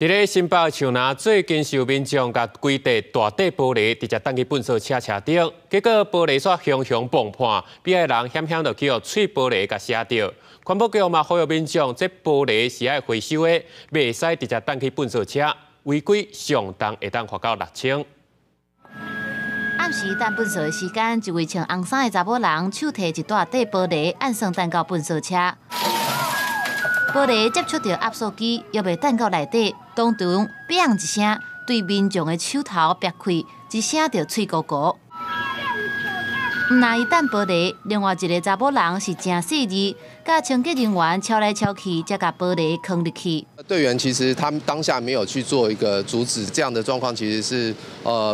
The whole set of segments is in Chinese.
伫咧新北树林，最近是有民众甲规地大块玻璃直接放去粪扫车车顶，结果玻璃煞熊熊崩破，被害人险险就去互碎玻璃甲写着。环保局嘛呼吁民众，这玻璃是爱回收的，袂使直接放去粪扫车，违规上重会当罚到6000。暗时等粪扫的时间，一位穿红衫的查某人手提一大块玻璃，按算等到粪扫车。 玻璃接触到压缩机，又被弹到内底，当场“砰”一声，对民众的手头劈开，一声就脆糊糊。唔那伊弹玻璃，另外一个查某人是真细腻，甲清洁人员敲来敲去，才把玻璃放入去。队员其实他们当下没有去做一个阻止，这样的状况其实是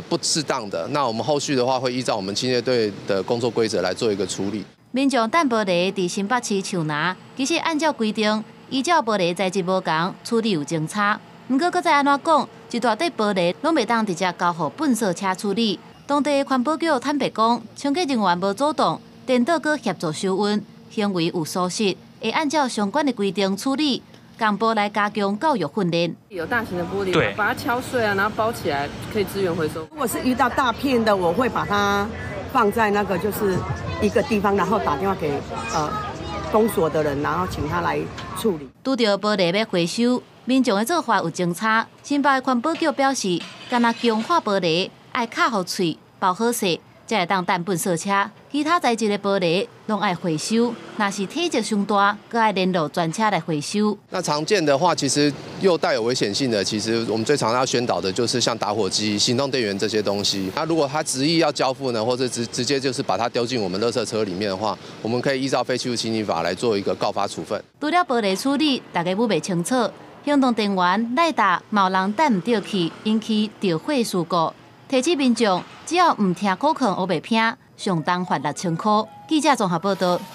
不适当的。那我们后续的话会依照我们清洁队的工作规则来做一个处理。民众弹玻璃伫新北市树林，其实按照规定。 依照玻璃材质无同，处理有争差。不过，搁再安怎讲，一大块玻璃拢袂当直接交予粪扫车处理。当地环保局坦白讲，清洁人员无主动，颠倒搁协助收温，行为有疏失，会按照相关的规定处理。港部来加强教育训练。有大型的玻璃，把它敲碎啊，然后包起来，可以资源回收。如果是遇到大片的，我会把它放在那个就是一个地方，然后打电话给公所的人，然后请他来处理。拄到玻璃要回收，民众的做法有争差。新北环保局表示，干那强化玻璃爱卡好脆、包好势，才会当等粪扫车。其他材质的玻璃拢爱回收，若是体积上大，搁爱联络专车来回收。那常见的话，其实又带有危险性的，其实我们最常要宣导的就是像打火机、行动电源这些东西。那如果他执意要交付呢，或者直接就是把它丢进我们垃圾车里面的话，我们可以依照废弃物清理法来做一个告发处分。除了玻璃处理，大家不袂清楚，行动电源赖达毛人等唔掉去，引起着火事故。提醒民众，只要唔听可劝，学袂拼，上当罚6000块。记者综合报道。